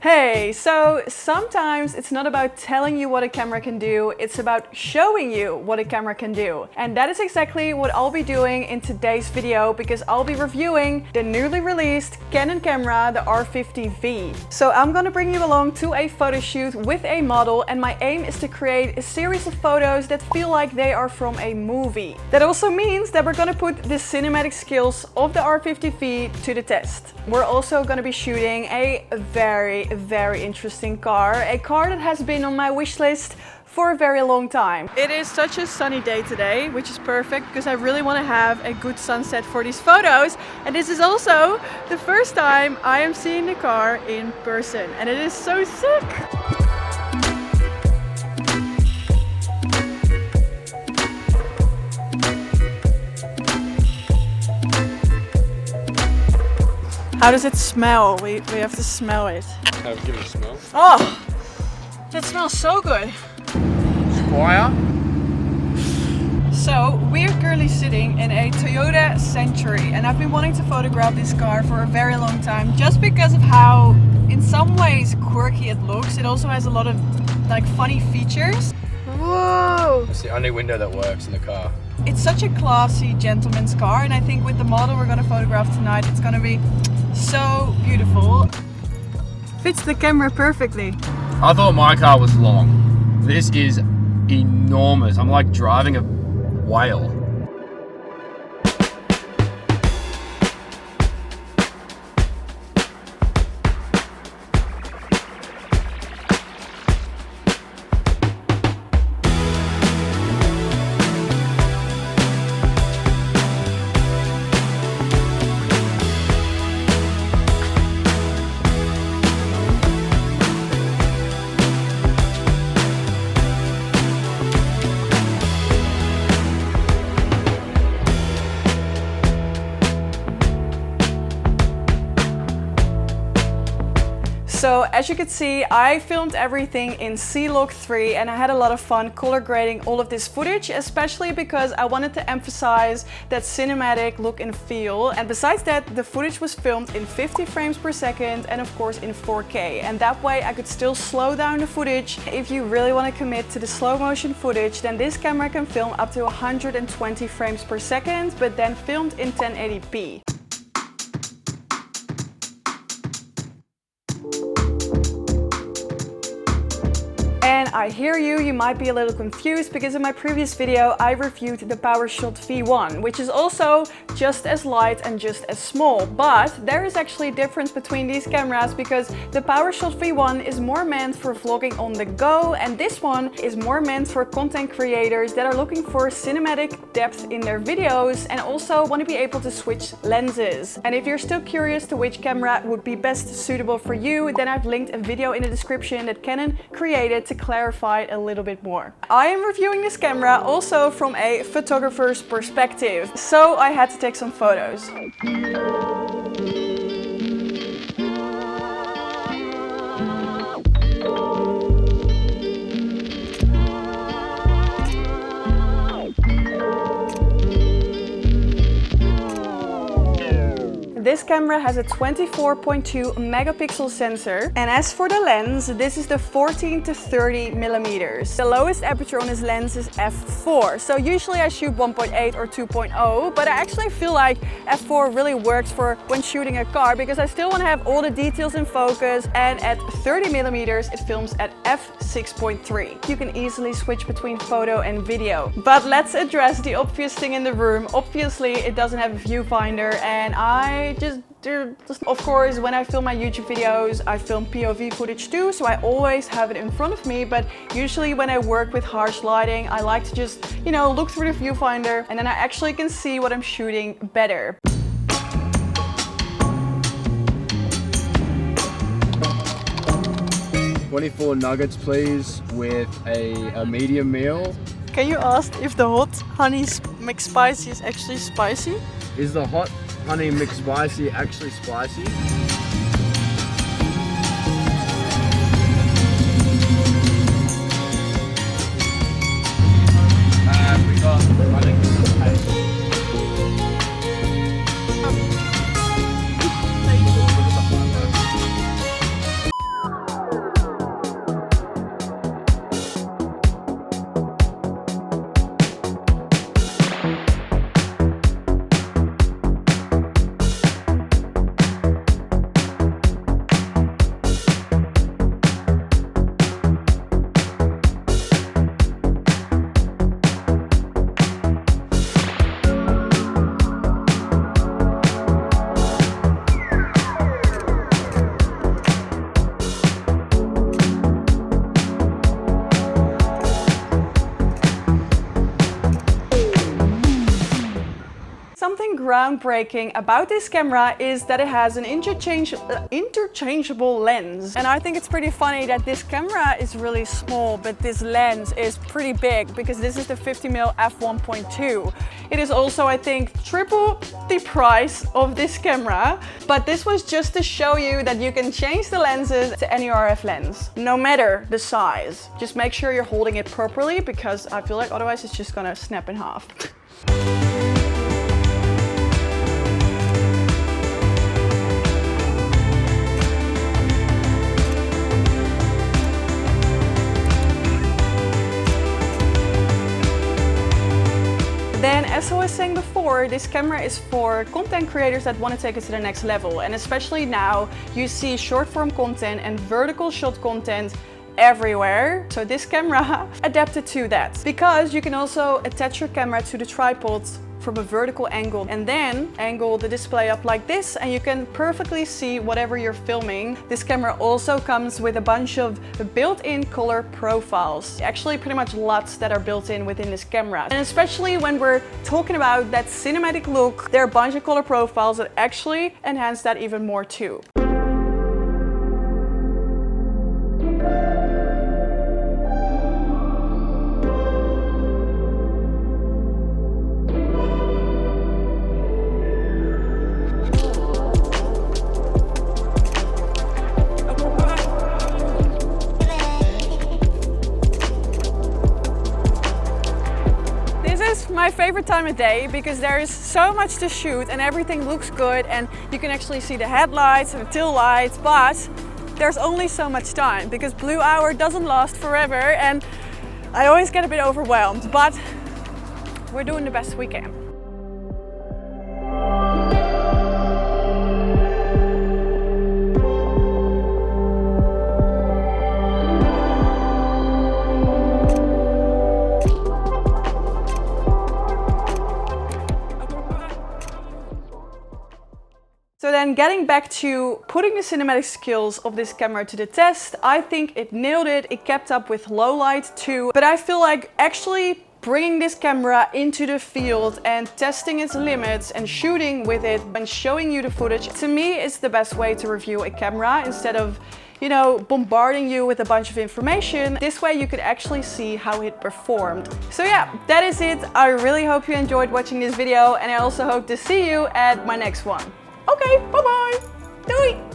Hey, so sometimes it's not about telling you what a camera can do, it's about showing you what a camera can do. And that is exactly what I'll be doing in today's video, because I'll be reviewing the newly released Canon camera, the R50V. So I'm gonna bring you along to a photo shoot with a model, and my aim is to create a series of photos that feel like they are from a movie. That also means that we're gonna put the cinematic skills of the R50V to the test. We're also gonna be shooting a very interesting car, a car that has been on my wish list for a very long time. It is such a sunny day today, which is perfect because I really want to have a good sunset for these photos. And this is also the first time I am seeing the car in person, and it is so sick. How does it smell? We have to smell it. Give it a smell. Oh, that smells so good. Squire. So we're currently sitting in a Toyota Century, and I've been wanting to photograph this car for a very long time, just because of how, in some ways, quirky it looks. It also has a lot of like funny features. Whoa! It's the only window that works in the car. It's such a classy gentleman's car, and I think with the model we're gonna photograph tonight, it's gonna be so beautiful. Fits the camera perfectly. I thought my car was long. This is enormous. I'm like driving a whale. So as you can see, I filmed everything in C-Log 3, and I had a lot of fun color grading all of this footage, especially because I wanted to emphasize that cinematic look and feel. And besides that, the footage was filmed in 50 frames per second and of course in 4K. And that way I could still slow down the footage. If you really want to commit to the slow motion footage, then this camera can film up to 120 frames per second, but then filmed in 1080p. And I hear you might be a little confused, because in my previous video I reviewed the PowerShot V1, which is also just as light and just as small. But there is actually a difference between these cameras, because the PowerShot V1 is more meant for vlogging on the go, and this one is more meant for content creators that are looking for cinematic depth in their videos and also want to be able to switch lenses. And if you're still curious to which camera would be best suitable for you, then I've linked a video in the description that Canon created to clarify it a little bit more. I am reviewing this camera also from a photographer's perspective, so I had to take some photos. This camera has a 24.2 megapixel sensor, and as for the lens, this is the 14 to 30 millimeters. The lowest aperture on this lens is f4, so usually I shoot 1.8 or 2.0, but I actually feel like f4 really works for when shooting a car, because I still want to have all the details in focus, and at 30 millimeters it films at f6.3. You can easily switch between photo and video. But let's address the obvious thing in the room. Obviously it doesn't have a viewfinder, and of course, when I film my YouTube videos, I film POV footage too, so I always have it in front of me. But usually when I work with harsh lighting, I like to just, look through the viewfinder, and then I actually can see what I'm shooting better. $24 nuggets, please, with a medium meal. Can you ask if the hot honey McSpicy is actually spicy? Is the hot honey McSpicy actually spicy? We got running. groundbreaking about this camera is that it has an interchangeable lens. And I think it's pretty funny that this camera is really small, but this lens is pretty big because this is the 50mm f1.2. It is also, I think, triple the price of this camera. But this was just to show you that you can change the lenses to any RF lens, no matter the size. Just make sure you're holding it properly because I feel like otherwise it's just gonna snap in half. Then, as I was saying before, this camera is for content creators that want to take it to the next level. And especially now, you see short form content and vertical shot content everywhere. So this camera adapted to that. Because you can also attach your camera to the tripod from a vertical angle and then angle the display up like this, and you can perfectly see whatever you're filming. This camera also comes with a bunch of built-in color profiles. Actually pretty much lots that are built in within this camera. And especially when we're talking about that cinematic look, there are a bunch of color profiles that actually enhance that even more too. My favorite time of day because there is so much to shoot and everything looks good and you can actually see the headlights and the tail lights, but there's only so much time because blue hour doesn't last forever and I always get a bit overwhelmed, but we're doing the best we can. So then getting back to putting the cinematic skills of this camera to the test, I think it nailed it. It kept up with low light too, but I feel like actually bringing this camera into the field and testing its limits and shooting with it and showing you the footage, to me is the best way to review a camera instead of, you know, bombarding you with a bunch of information. This way you could actually see how it performed. So yeah, that is it. I really hope you enjoyed watching this video and I also hope to see you at my next one. Okay, bye bye. Doei!